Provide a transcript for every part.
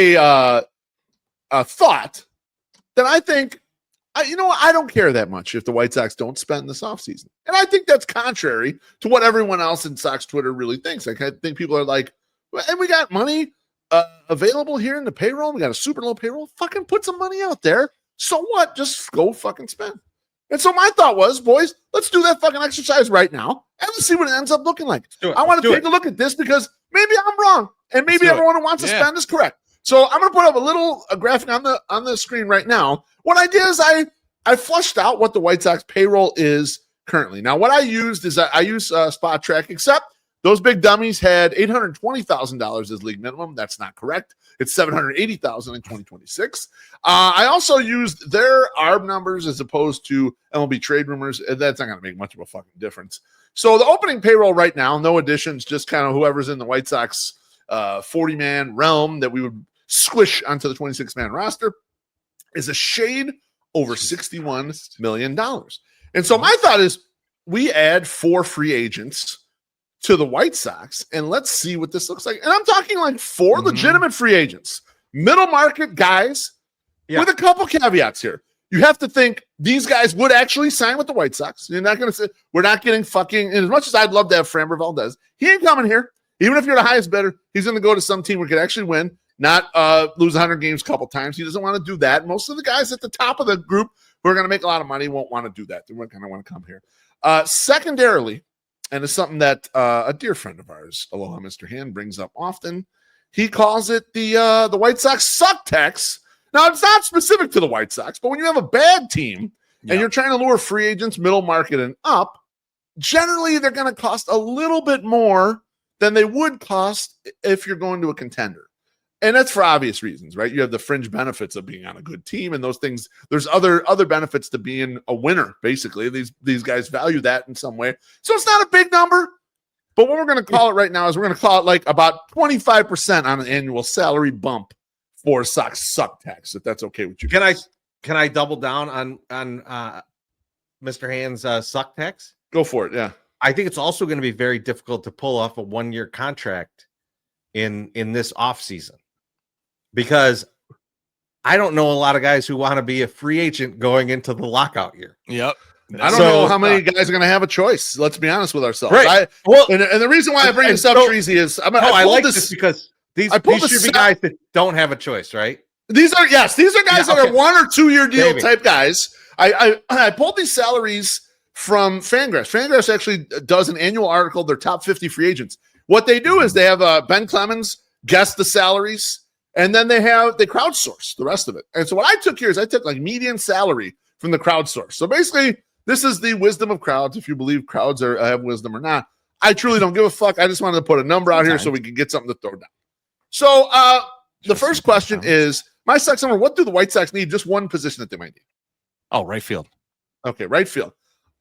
a thought, then I think, I don't care that much if the White Sox don't spend this offseason. And I think that's contrary to what everyone else in Sox Twitter really thinks. Like, I think people are like, and we got money available here in the payroll. We got a super low payroll. Fucking put some money out there. So what? Just go fucking spend. And so my thought was, boys, let's do that fucking exercise right now and let's see what it ends up looking like. I want to take a look at this because maybe I'm wrong and maybe everyone who wants to spend is correct. So I'm going to put up a graphic on the screen right now. What I did is I flushed out what the White Sox payroll is currently. Now, what I used is I use Spot Track, except those big dummies had $820,000 as league minimum. That's not correct. It's $780,000 in 2026. I also used their ARB numbers as opposed to MLB trade rumors. That's not going to make much of a fucking difference. So the opening payroll right now, no additions, just kind of whoever's in the White Sox 40-man realm that we would squish onto the 26-man roster, is a shade over $61 million. And so my thought is we add 4 free agents to the White Sox, and let's see what this looks like. And I'm talking like 4 legitimate free agents, middle market guys, with a couple caveats here. You have to think these guys would actually sign with the White Sox. You're not going to say we're not getting fucking. And as much as I'd love to have Framber Valdez, he ain't coming here. Even if you're the highest bidder, he's going to go to some team where he could actually win, not lose 100 games a couple times. He doesn't want to do that. Most of the guys at the top of the group who are going to make a lot of money won't want to do that. They're going to want to come here. Secondarily, and it's something that a dear friend of ours, Aloha Mr. Hand, brings up often. He calls it the White Sox suck tax. Now, it's not specific to the White Sox, but when you have a bad team and you're trying to lure free agents, middle market, and up, generally they're going to cost a little bit more than they would cost if you're going to a contender. And that's for obvious reasons, right? You have the fringe benefits of being on a good team and those things. There's other benefits to being a winner, basically. These guys value that in some way. So it's not a big number, but what we're going to call it right now is we're going to call it like about 25% on an annual salary bump for Sox suck tax, if that's okay with you. Can I double down on Mr. Hand's suck tax? Go for it, yeah. I think it's also going to be very difficult to pull off a 1-year contract in this offseason. Because I don't know a lot of guys who want to be a free agent going into the lockout year. Yep. I don't know how many guys are going to have a choice. Let's be honest with ourselves. Right. And the reason why I bring this up, Treasy, is I like this because these should be guys that don't have a choice, right? These are guys that are 1 or 2 year deal type guys. I pulled these salaries from Fangraphs. Fangraphs actually does an annual article, their top 50 free agents. What they do is they have Ben Clemens guess the salaries. And then they crowdsource the rest of it. And so what I took here is I took like median salary from the crowdsource. So basically, this is the wisdom of crowds, if you believe crowds have wisdom or not. I truly don't give a fuck. I just wanted to put a number out here so we could get something to throw down. So the first question is, my Sox number, what do the White Sox need? Just one position that they might need. Oh, right field. Okay, right field.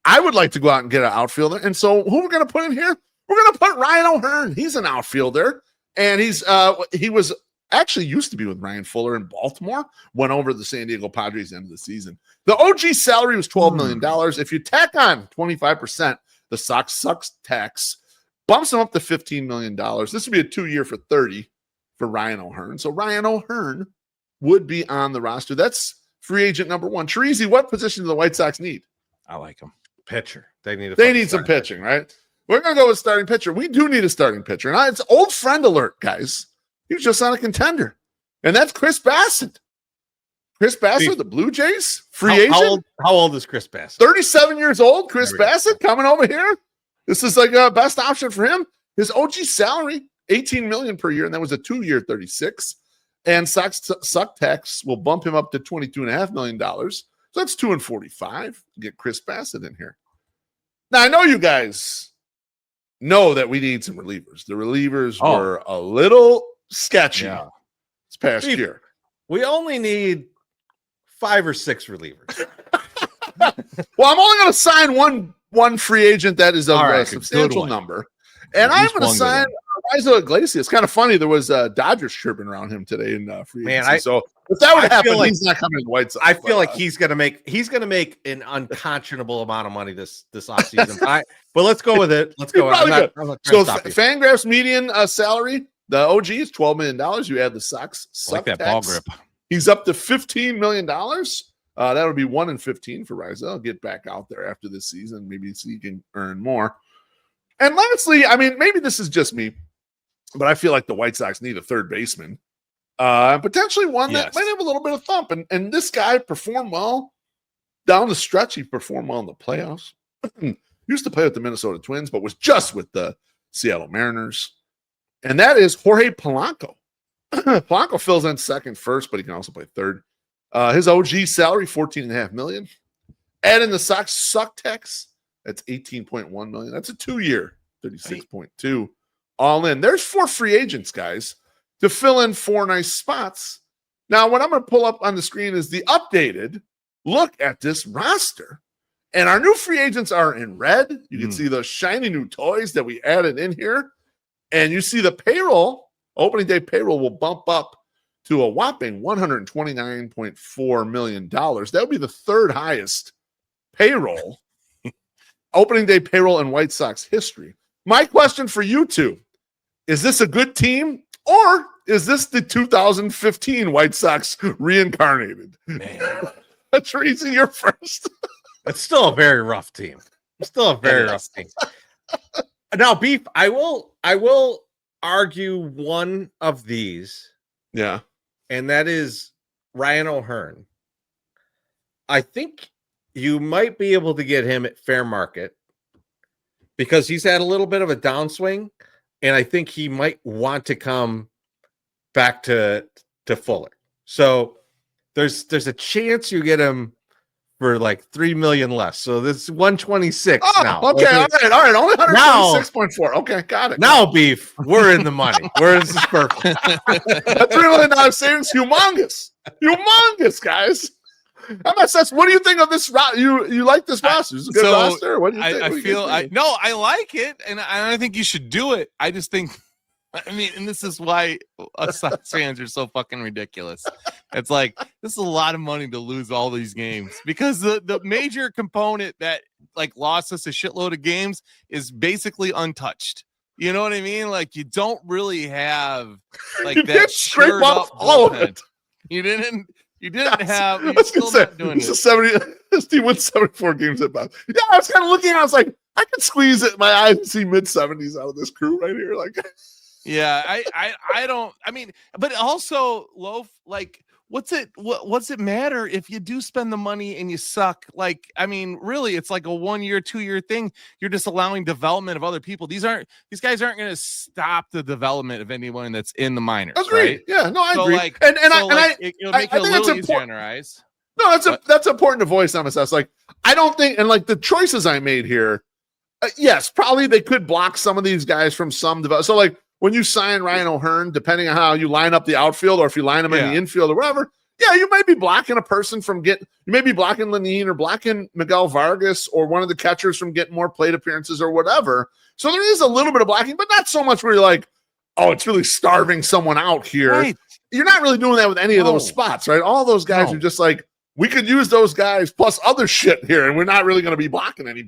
I would like to go out and get an outfielder. And so who we're going to put in here? We're going to put Ryan O'Hearn. He's an outfielder. And he was actually used to be with Ryan Fuller in Baltimore, went over to the San Diego Padres at the end of the season. The OG salary was $12 million. If you tack on 25%, the Sox sucks tax bumps him up to $15 million. This would be a 2-year for 30 for Ryan O'Hearn. So Ryan O'Hearn would be on the roster. That's free agent number 1. Treasy, what position do the White Sox need? I like him. Pitcher. They need some pitching, right? We're going to go with starting pitcher. We do need a starting pitcher. And it's old friend alert, guys. He was just on a contender. And that's Chris Bassitt. Chris Bassitt, the Blue Jays, free agent. How old is Chris Bassitt? 37 years old. Chris Bassitt coming over here. This is like a best option for him. His OG salary, $18 million per year, and that was a 2-year 36. And Sox suck tax will bump him up to $22.5 million. So that's $2 and $45. Get Chris Bassitt in here. Now I know you guys know that we need some relievers. The relievers were a little sketchy this past year. We only need 5 or 6 relievers. Well, I'm only going to sign one free agent that is a substantial number. And I'm going to sign Raisel Iglesias. Kind of funny. There was Dodgers chirping around him today in free agency. So if that would happen, he's not coming to the White Sox. I feel like he's going to make an unconscionable amount of money this offseason. But let's go with it. Let's go. So Fangraphs median salary The OG is $12 million. You add the Sox I like that ball grip. He's up to $15 million. That would be 1 in 15 for Raisel. I'll get back out there after this season, maybe so he can earn more. And lastly, I mean, maybe this is just me, but I feel like the White Sox need a third baseman. Potentially one that might have a little bit of thump. And this guy performed well down the stretch. He performed well in the playoffs. Used to play with the Minnesota Twins, but was just with the Seattle Mariners. And that is Jorge Polanco. Polanco fills in second, first, but he can also play third. His OG salary, $14.5 million. Add in the Sox suck tax, that's $18.1 million. That's a 2-year, $36.2 all in. There's 4 free agents, guys, to fill in 4 nice spots. Now, what I'm going to pull up on the screen is the updated look at this roster. And our new free agents are in red. You can see those shiny new toys that we added in here. And you see the payroll, opening day payroll will bump up to a whopping $129.4 million. That would be the 3rd highest payroll, opening day payroll in White Sox history. My question for you two, is this a good team or is this the 2015 White Sox reincarnated? Man. Tracy, you're first. It's still a very rough team. Rough team. Now, Beef, I will argue one of these. Yeah. And that is Ryan O'Hearn. I think you might be able to get him at fair market because he's had a little bit of a downswing, and I think he might want to come back to Fuller. So there's a chance you get him for like $3 million less. So this is 126 now. Okay, all right. Only 126.4. Okay, got it. Now, Beef, we're in the money. This is perfect. That $3 million savings, humongous, guys. MSS, what do you think of this? You like this roster? It's a good roster. What do you think? I like it, and I think you should do it. I just think, and this is why us Sox fans are so fucking ridiculous. It's like, this is a lot of money to lose all these games because the major component that like lost us a shitload of games is basically untouched. You know what I mean? Like, you don't really have like that scrape up all of it. You didn't have. You're still not doing it. 70. This team wins 74 games at best. Yeah, I was kind of looking. I was like, I could squeeze it my eyes and see mid-70s out of this crew right here. Like, yeah, I don't. I mean, but also, Loaf, like, what's it matter if you do spend the money and you suck? Like, I mean, really, it's like a 1-year, 2-year thing. You're just allowing development of other people. These guys aren't going to stop the development of anyone that's in the minors. Agreed. Right? Yeah, no, I agree. Like, it'll make it a little easier in our eyes. No, that's important to voice, MSS. Like, I don't think, and like the choices I made here, yes, probably they could block some of these guys from some development. So like, when you sign Ryan O'Hearn, depending on how you line up the outfield or if you line him in the infield or whatever, yeah, you may be blocking a person from you may be blocking Lenine or blocking Miguel Vargas or one of the catchers from getting more plate appearances or whatever. So there is a little bit of blocking, but not so much where you're like, oh, it's really starving someone out here. Right. You're not really doing that with any of those spots, right? All those guys are just like, we could use those guys plus other shit here, and we're not really going to be blocking anybody.